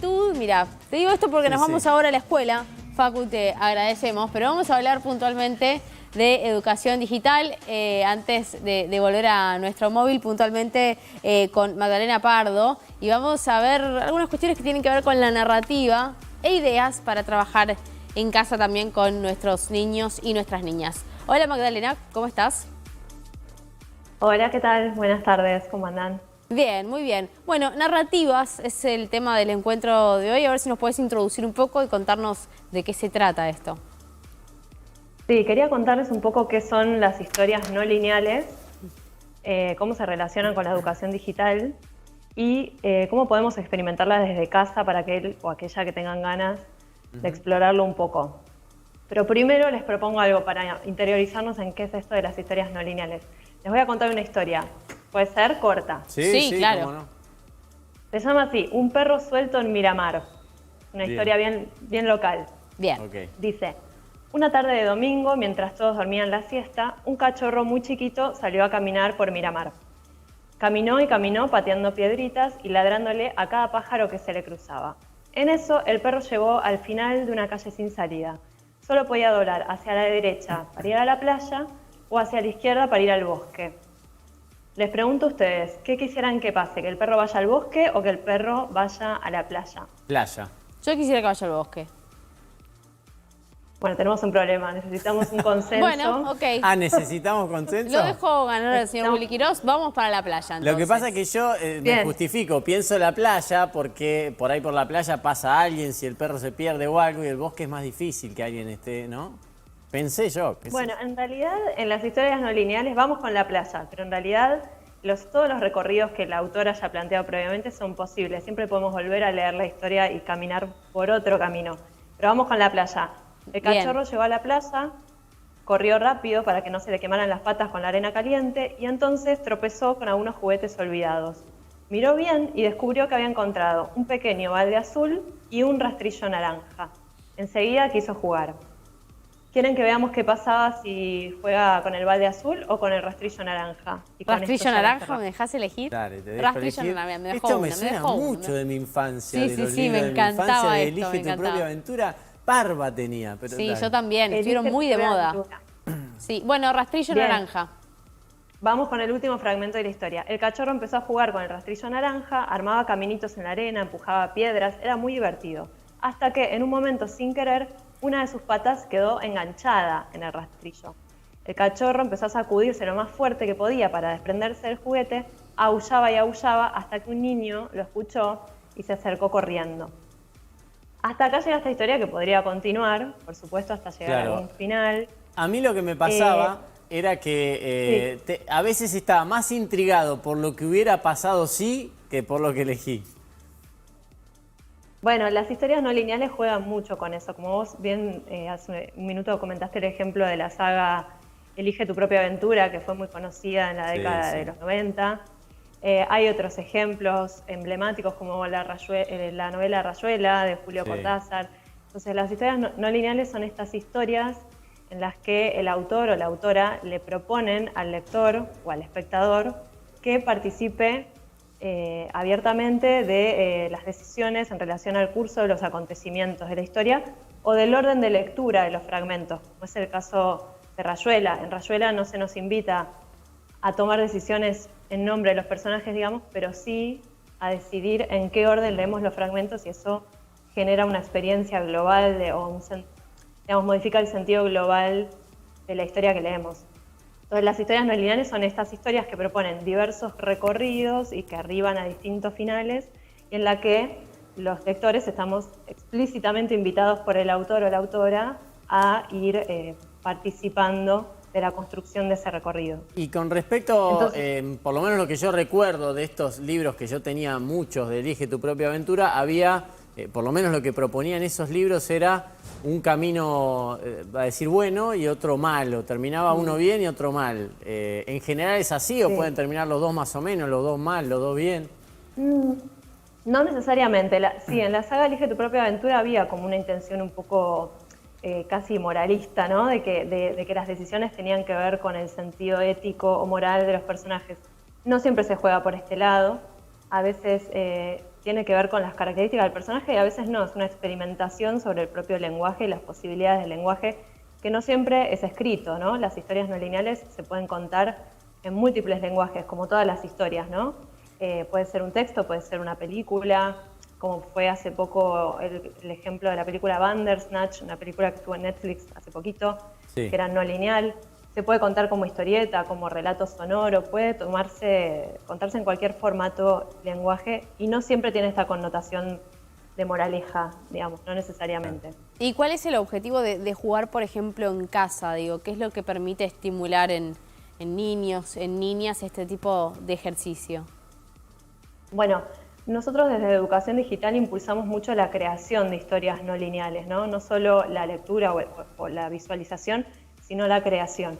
actitud. Mira, te digo esto porque nos vamos ahora a la escuela. Facu, te agradecemos, pero vamos a hablar puntualmente de educación digital. Antes de volver a nuestro móvil, puntualmente con Magdalena Pardo. Y vamos a ver algunas cuestiones que tienen que ver con la narrativa e ideas para trabajar en casa también con nuestros niños y nuestras niñas. Hola Magdalena, ¿cómo estás? Hola, ¿qué tal? Buenas tardes, ¿cómo andan? Bien, muy bien. Bueno, narrativas es el tema del encuentro de hoy. A ver si nos puedes introducir un poco y contarnos de qué se trata esto. Sí, quería contarles un poco qué son las historias no lineales, cómo se relacionan con la educación digital y cómo podemos experimentarlas desde casa para aquel o aquella que tengan ganas de explorarlo un poco. Pero primero les propongo algo para interiorizarnos en qué es esto de las historias no lineales. Les voy a contar una historia. Puede ser corta. Sí, claro. Cómo no. Se llama así, Un perro suelto en Miramar. Una historia bien local. Bien. Okay. Dice, una tarde de domingo, mientras todos dormían la siesta, un cachorro muy chiquito salió a caminar por Miramar. Caminó y caminó pateando piedritas y ladrándole a cada pájaro que se le cruzaba. En eso, el perro llegó al final de una calle sin salida. Solo podía doblar hacia la derecha para ir a la playa o hacia la izquierda para ir al bosque. Les pregunto a ustedes, ¿qué quisieran que pase? ¿Que el perro vaya al bosque o que el perro vaya a la playa? Playa. Yo quisiera que vaya al bosque. Bueno, tenemos un problema, necesitamos un consenso. Bueno, ok. Ah, ¿necesitamos consenso? Lo dejo ganar al señor Willy Quirós. Vamos para la playa, entonces. Lo que pasa es que yo me justifico, pienso la playa porque por ahí por la playa pasa alguien, si el perro se pierde o algo, y el bosque es más difícil que alguien esté, ¿no? Pensé yo. Bueno, en realidad en las historias no lineales vamos con la playa, pero en realidad todos los recorridos que la autora haya planteado previamente son posibles. Siempre podemos volver a leer la historia y caminar por otro camino. Pero vamos con la playa. El cachorro llegó a la playa, corrió rápido para que no se le quemaran las patas con la arena caliente y entonces tropezó con algunos juguetes olvidados. Miró bien y descubrió que había encontrado un pequeño balde azul y un rastrillo naranja. Enseguida quiso jugar. ¿Quieren que veamos qué pasaba si juega con el balde azul o con el rastrillo naranja? ¿Rastrillo naranja? ¿Me dejás elegir? Dale, te dejo Rastrillo elegir. naranja, me dejó Esto uno, me suena mucho de mi infancia. Sí, de sí, los sí, libros me de mi infancia, encantaba de esto, Elige tu propia aventura. Parva tenía. Pero sí, dale. yo también. Estuvieron muy de moda. Sí, bueno, rastrillo naranja. Vamos con el último fragmento de la historia. El cachorro empezó a jugar con el rastrillo naranja, armaba caminitos en la arena, empujaba piedras, era muy divertido. Hasta que, en un momento sin querer, una de sus patas quedó enganchada en el rastrillo. El cachorro empezó a sacudirse lo más fuerte que podía para desprenderse del juguete, aullaba y aullaba hasta que un niño lo escuchó y se acercó corriendo. Hasta acá llega esta historia que podría continuar, por supuesto, hasta llegar a un final. A mí lo que me pasaba era que a veces estaba más intrigado por lo que hubiera pasado sí que por lo que elegí. Bueno, las historias no lineales juegan mucho con eso. Como vos bien hace un minuto comentaste el ejemplo de la saga Elige tu propia aventura, que fue muy conocida en la década de los 90. Hay otros ejemplos emblemáticos como la novela Rayuela de Julio Cortázar. Entonces las historias no lineales son estas historias en las que el autor o la autora le proponen al lector o al espectador que participe abiertamente de las decisiones en relación al curso de los acontecimientos de la historia o del orden de lectura de los fragmentos, como es el caso de Rayuela. En Rayuela no se nos invita a tomar decisiones en nombre de los personajes, digamos, pero sí a decidir en qué orden leemos los fragmentos y eso genera una experiencia global modifica el sentido global de la historia que leemos. Entonces, las historias no lineales son estas historias que proponen diversos recorridos y que arriban a distintos finales y en la que los lectores estamos explícitamente invitados por el autor o la autora a ir participando de la construcción de ese recorrido. Y con respecto, por lo menos lo que yo recuerdo de estos libros que yo tenía muchos de Elige tu propia aventura, había, por lo menos lo que proponían esos libros era un camino, va a decir bueno y otro malo. Terminaba uno bien y otro mal. ¿En general es así o pueden terminar los dos más o menos, los dos mal, los dos bien? No necesariamente. Sí, en la saga Elige tu propia aventura había como una intención un poco casi moralista, ¿no? De que las decisiones tenían que ver con el sentido ético o moral de los personajes. No siempre se juega por este lado. A veces tiene que ver con las características del personaje y a veces no, es una experimentación sobre el propio lenguaje y las posibilidades del lenguaje, que no siempre es escrito, ¿no? Las historias no lineales se pueden contar en múltiples lenguajes, como todas las historias, ¿no? Puede ser un texto, puede ser una película, como fue hace poco el ejemplo de la película Bandersnatch, una película que estuvo en Netflix hace poquito, que era no lineal. Se puede contar como historieta, como relato sonoro, puede contarse en cualquier formato, lenguaje, y no siempre tiene esta connotación de moraleja, digamos, no necesariamente. ¿Y cuál es el objetivo de jugar, por ejemplo, en casa? Digo, ¿qué es lo que permite estimular en niños, en niñas, este tipo de ejercicio? Bueno, nosotros desde Educación Digital impulsamos mucho la creación de historias no lineales, ¿no? No solo la lectura o la visualización, sino la creación,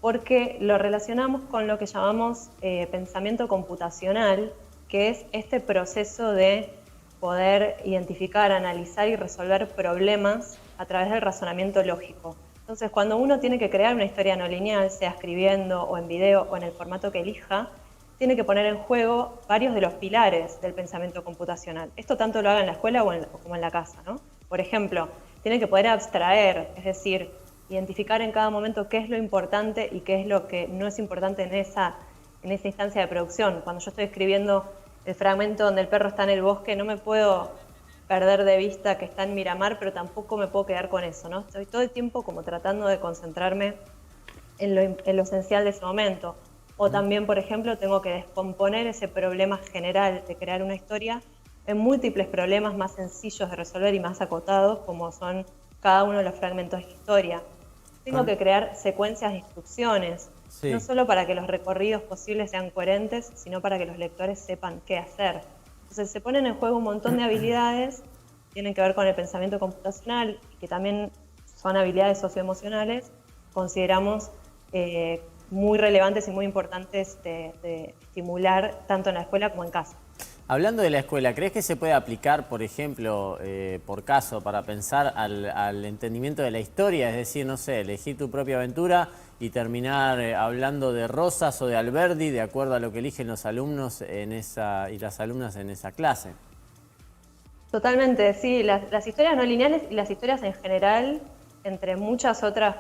porque lo relacionamos con lo que llamamos pensamiento computacional, que es este proceso de poder identificar, analizar y resolver problemas a través del razonamiento lógico. Entonces, cuando uno tiene que crear una historia no lineal, sea escribiendo o en video o en el formato que elija, tiene que poner en juego varios de los pilares del pensamiento computacional. Esto tanto lo haga en la escuela como en la casa, ¿no? Por ejemplo, tiene que poder abstraer, es decir, identificar en cada momento qué es lo importante y qué es lo que no es importante en esa instancia de producción. Cuando yo estoy escribiendo el fragmento donde el perro está en el bosque, no me puedo perder de vista que está en Miramar, pero tampoco me puedo quedar con eso, ¿no? Estoy todo el tiempo como tratando de concentrarme en lo esencial de ese momento. O también, por ejemplo, tengo que descomponer ese problema general de crear una historia en múltiples problemas más sencillos de resolver y más acotados, como son cada uno de los fragmentos de historia. Tengo que crear secuencias de instrucciones, no solo para que los recorridos posibles sean coherentes, sino para que los lectores sepan qué hacer. Entonces se ponen en juego un montón de habilidades que tienen que ver con el pensamiento computacional y que también son habilidades socioemocionales, consideramos muy relevantes y muy importantes de estimular tanto en la escuela como en casa. Hablando de la escuela, ¿crees que se puede aplicar, por ejemplo, por caso, para pensar al entendimiento de la historia? Es decir, no sé, elegir tu propia aventura y terminar hablando de Rosas o de Alberdi de acuerdo a lo que eligen los alumnos y las alumnas en esa clase. Totalmente, sí. Las historias no lineales y las historias en general, entre muchas otras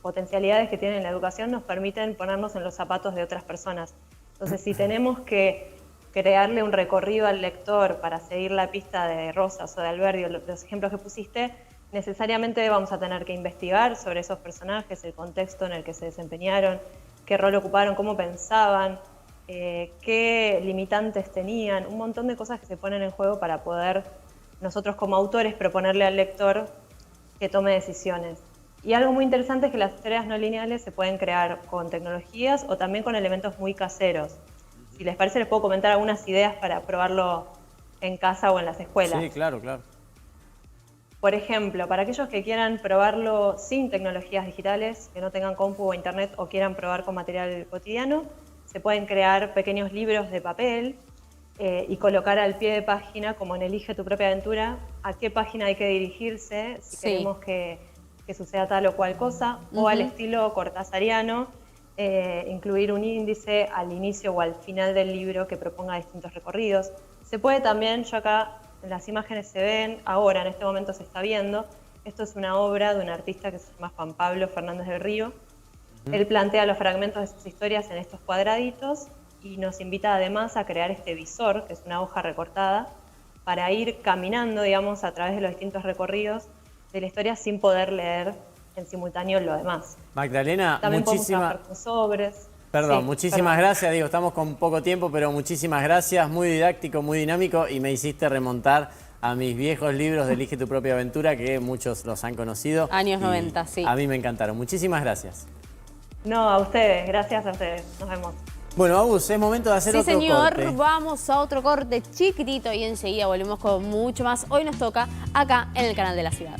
potencialidades que tiene la educación, nos permiten ponernos en los zapatos de otras personas. Entonces, si tenemos que crearle un recorrido al lector para seguir la pista de Rosas o de Alberdi, los ejemplos que pusiste, necesariamente vamos a tener que investigar sobre esos personajes, el contexto en el que se desempeñaron, qué rol ocuparon, cómo pensaban, qué limitantes tenían, un montón de cosas que se ponen en juego para poder nosotros como autores proponerle al lector que tome decisiones. Y algo muy interesante es que las historias no lineales se pueden crear con tecnologías o también con elementos muy caseros. Si les parece, les puedo comentar algunas ideas para probarlo en casa o en las escuelas. Sí, claro, claro. Por ejemplo, para aquellos que quieran probarlo sin tecnologías digitales, que no tengan compu o internet o quieran probar con material cotidiano, se pueden crear pequeños libros de papel y colocar al pie de página, como en Elige tu propia aventura, a qué página hay que dirigirse si queremos que suceda tal o cual cosa, o al estilo cortasariano, incluir un índice al inicio o al final del libro que proponga distintos recorridos. Se puede también, yo acá en las imágenes se ven, ahora en este momento se está viendo, esto es una obra de un artista que se llama Juan Pablo Fernández del Río. Él plantea los fragmentos de sus historias en estos cuadraditos y nos invita además a crear este visor, que es una hoja recortada, para ir caminando, digamos, a través de los distintos recorridos de la historia sin poder leer en simultáneo lo demás. Magdalena, también muchísimas sobres. Perdón, muchísimas gracias, digo, estamos con poco tiempo, pero muchísimas gracias, muy didáctico, muy dinámico y me hiciste remontar a mis viejos libros de Elige tu propia aventura, que muchos los han conocido. Años 90, sí. A mí me encantaron. Muchísimas gracias. No, a ustedes, gracias a ustedes. Nos vemos. Bueno, Agus, es momento de hacer otro corte. Sí, señor, vamos a otro corte chiquitito y enseguida volvemos con mucho más. Hoy nos toca acá en el canal de la ciudad.